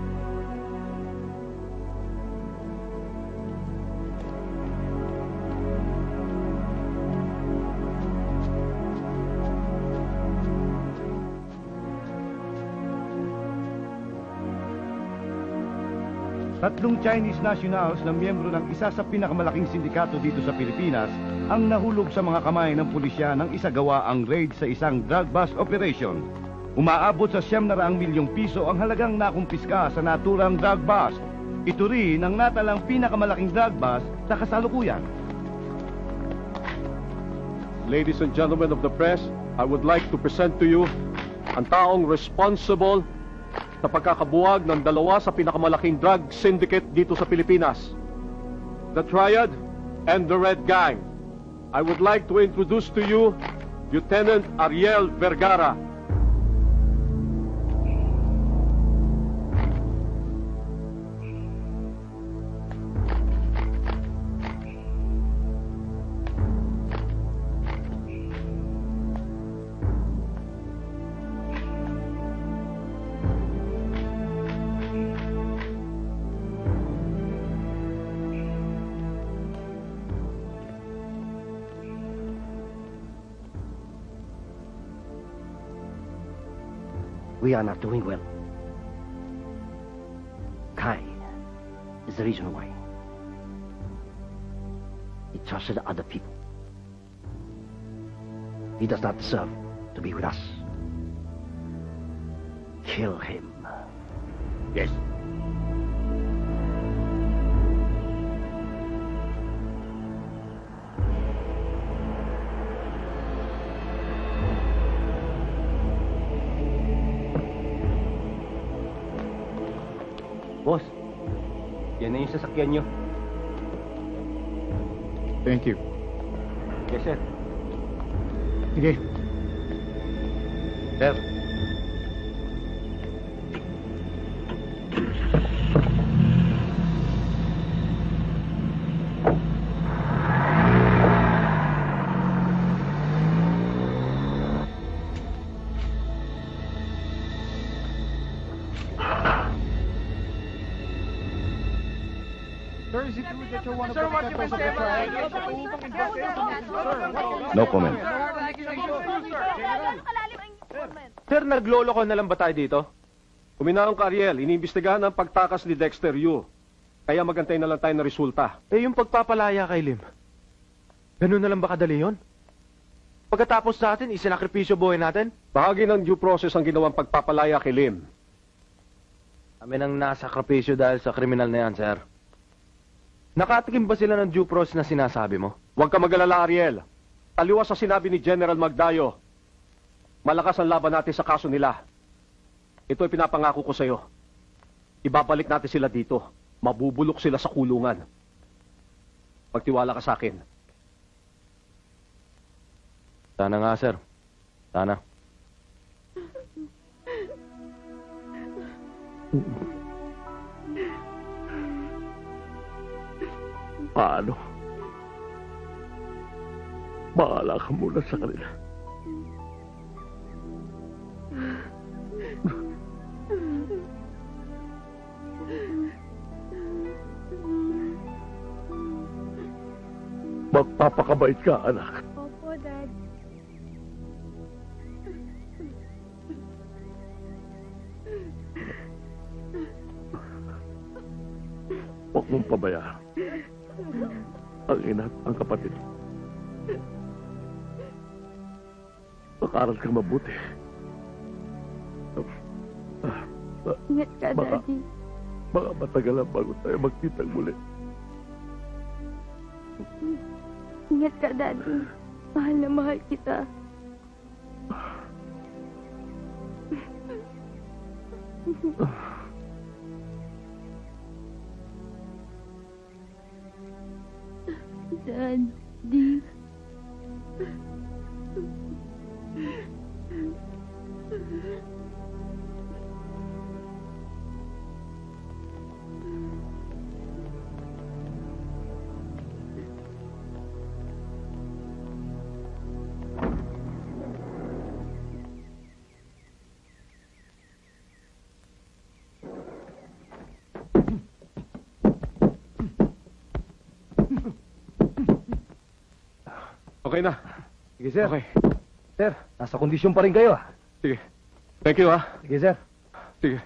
Tatlong Chinese nationals na miyembro ng isa sa pinakamalaking sindikato dito sa Pilipinas ang nahulog sa mga kamay ng pulisya nang isagawa ang raid sa isang drug bust operation. Umaabot sa 900 milyong piso ang halagang nakumpiska sa naturang drug bust. Ito rin ang natalang pinakamalaking drug bust sa kasalukuyan. Ladies and gentlemen of the press, I would like to present to you ang taong responsible sa pagkakabuwag ng dalawa sa pinakamalaking drug syndicate dito sa Pilipinas, the Triad and the Red Gang. I would like to introduce to you Lieutenant Ariel Vergara. We are not doing well. Kai is the reason why. He trusted other people. He does not deserve to be with us. Kill him. Yes. Boss, yan na yung sasakyan nyo. Thank you. Yes, sir. Sige. Sir. No comment. Sir, nagloloko na lang ba tayo dito? Kuminaong ka, Ariel, iniimbestigahan ang pagtakas ni Dexter Yu. Kaya magantay na lang tayo ng resulta. Eh, yung pagpapalaya kay Lim, ganun na lang ba kadali yun? Pagkatapos natin, isinakripisyo buhay natin? Bahagi ng due process ang ginawang pagpapalaya kay Lim. Kami nang nasakripisyo dahil sa kriminal na yan, sir. Nakatikim ba sila ng due process na sinasabi mo? Huwag ka mag-alala, Ariel. Taliwas sa sinabi ni General Magdayo. Malakas ang laban natin sa kaso nila. Ito ay pinapangako ko sa'yo. Ibabalik natin sila dito. Mabubulok sila sa kulungan. Pagtiwala ka sa akin. Sana nga, sir. Sana. Paano? Bahala ka muna sa kanila. Magpapakabait ka, anak. Opo, Dad. Huwag mong pabayaan. ang ina at ang kapatid. Mag-aral kang mabuti. Ingat ka, Daddy. Baka matagal lang bago tayo magkitang muli. Ingat ka, Daddy. Mahal na mahal kita. Daddy. Okay na. Sige, sir. Okay. Sir, nasa kondisyon pa rin kayo, ah. Sige. Thank you, ah. Sige, sir. Sige.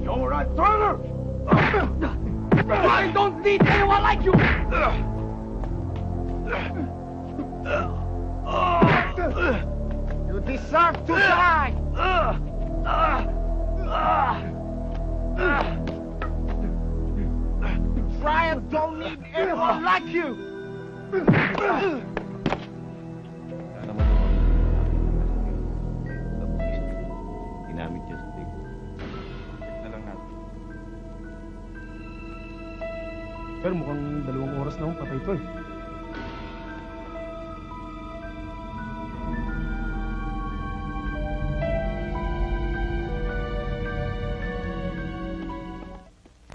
You're a turner! I don't need anyone like you! You deserve to die! Try and don't need anyone like you! Ginamit niya sa tig. Na lang natin. Pero mukhang 2 oras na akong patay to eh.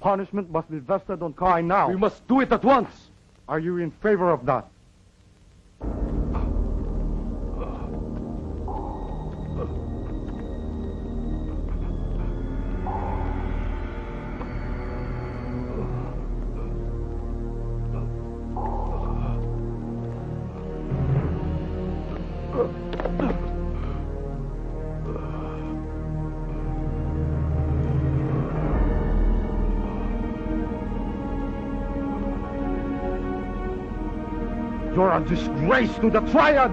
Punishment must be vested on Kai now. We must do it at once. Are you in favor of that? You're a disgrace to the Triad!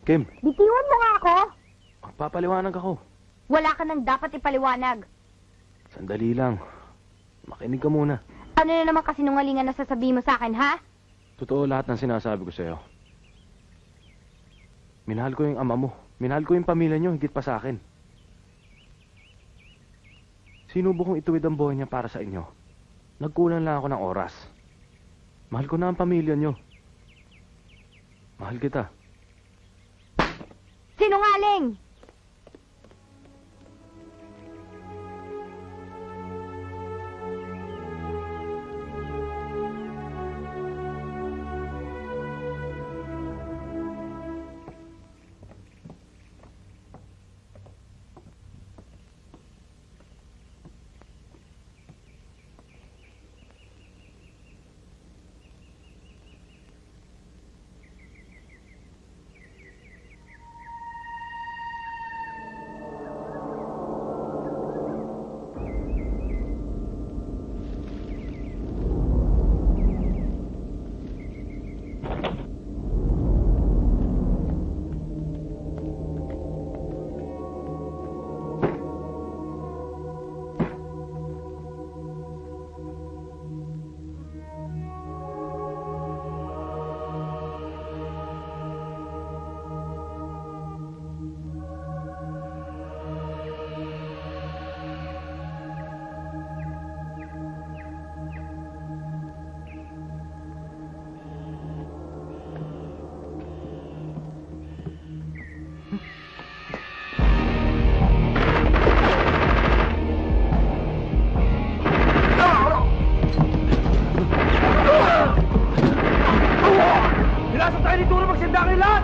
Kim, Bitiwan mo nga ako. magpapaliwanag ako. Wala ka nang dapat ipaliwanag. Sandali lang. Makinig ka muna. Ano na naman kasinungalingan na sasabihin mo sa akin, ha? Totoo lahat ng sinasabi ko sa'yo. Minahal ko yung ama mo. Minahal ko yung pamilya niyo higit pa sa akin. Sinubo kong ituwid ang buhay niya para sa inyo. Nagkulang lang ako ng oras. Mahal ko na ang pamilya niyo. Mahal kita. Sinungaling! ni Turo magsinda kayo lahat!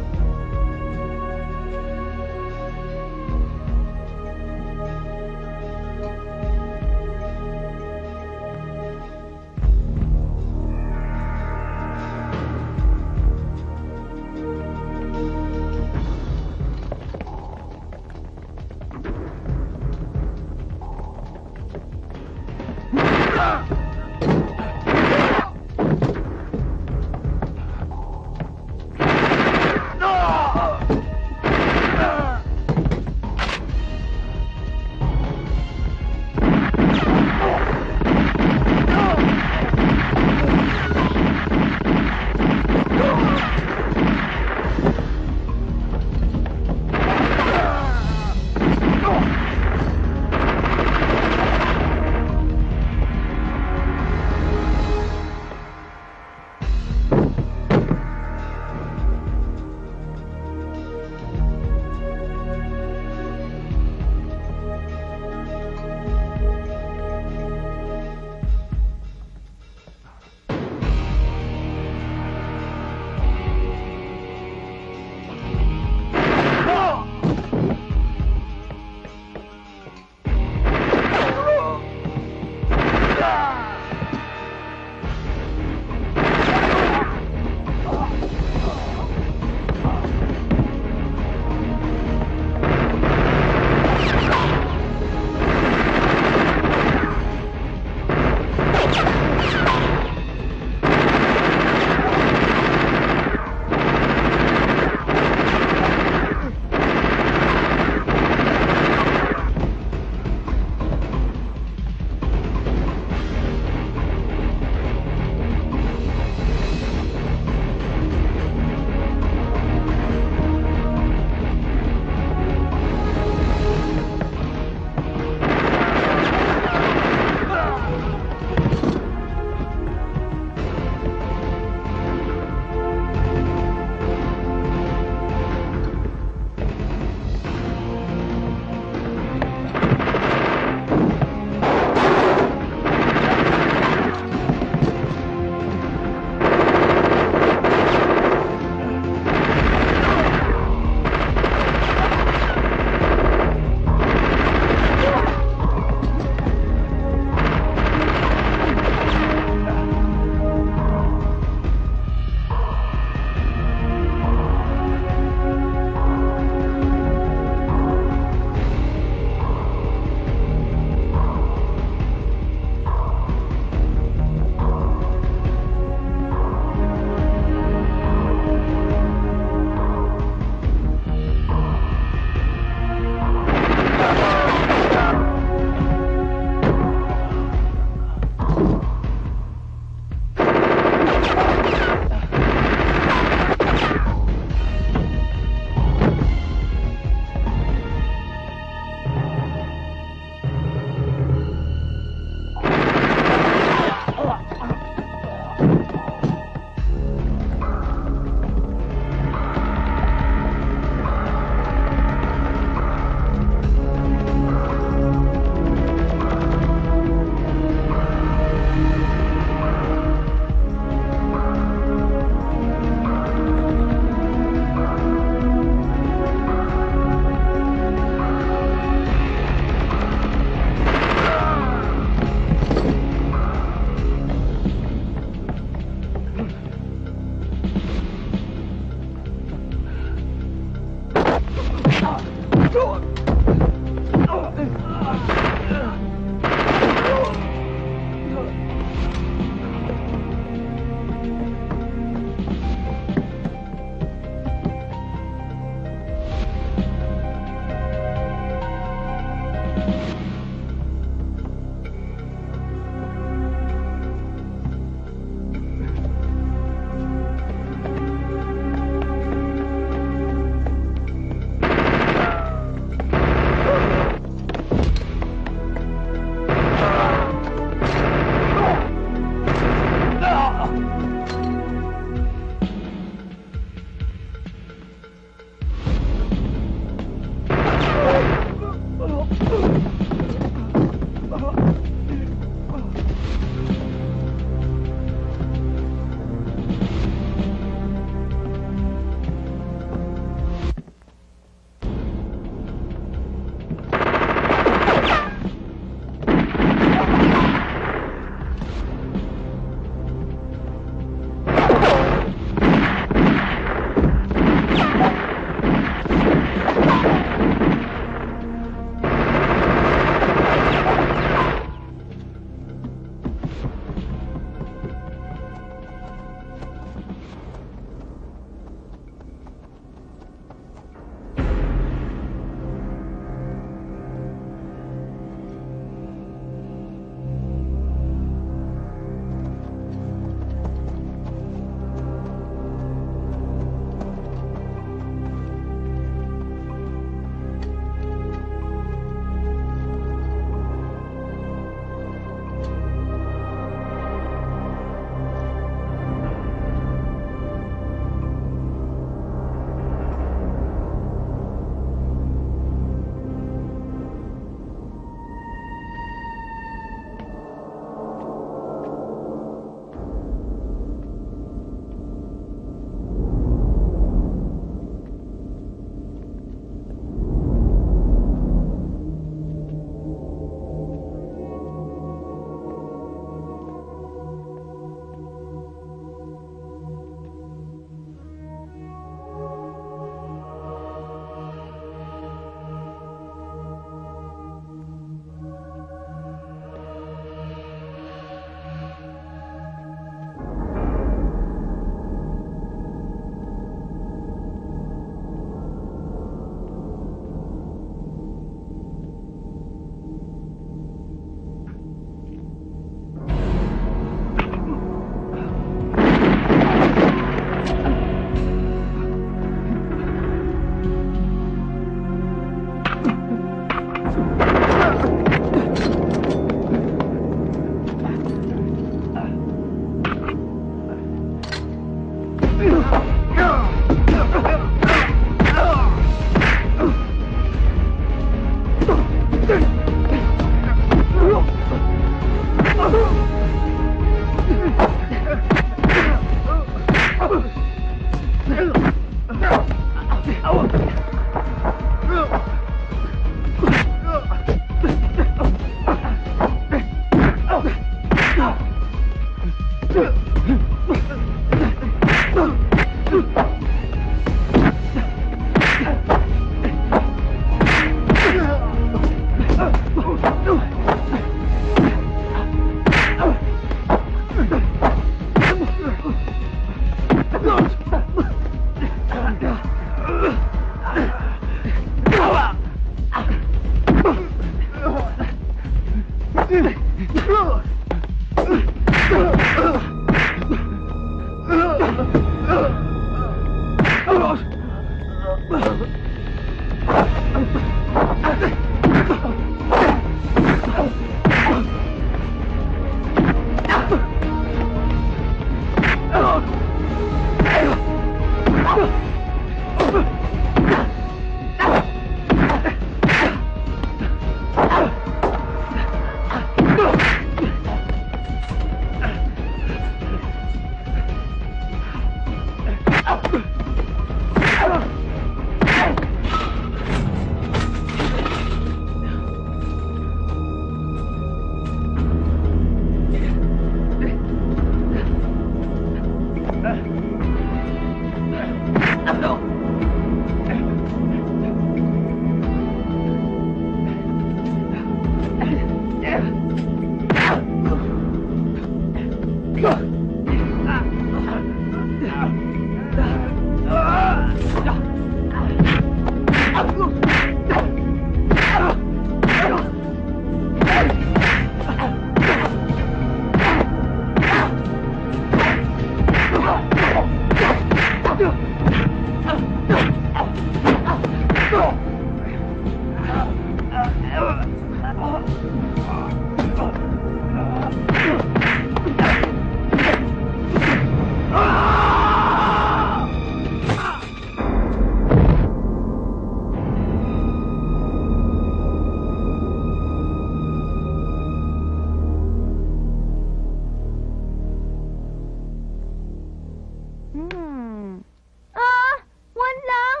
One lang.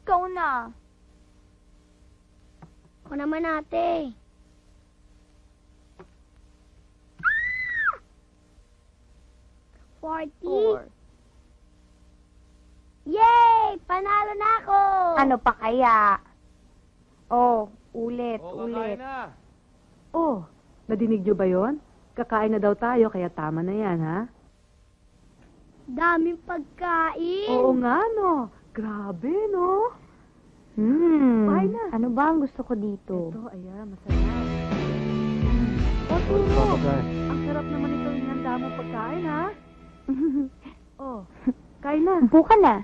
Ikaw na. Ako naman ate. $40. Yay! Panalo na ako! Ano pa kaya? Oh, ulit. Oh, nadinig niyo ba yon? Kakain na daw tayo, kaya tama na yan, ha? Daming pagkain. Oo nga, no. Grabe, no? Kain na. Ano ba ang gusto ko dito? Ito, ayan, masarap. Oh, Turo, ang sarap naman ito yung handa mong pagkain, ha? Oh, kain na. Buka na.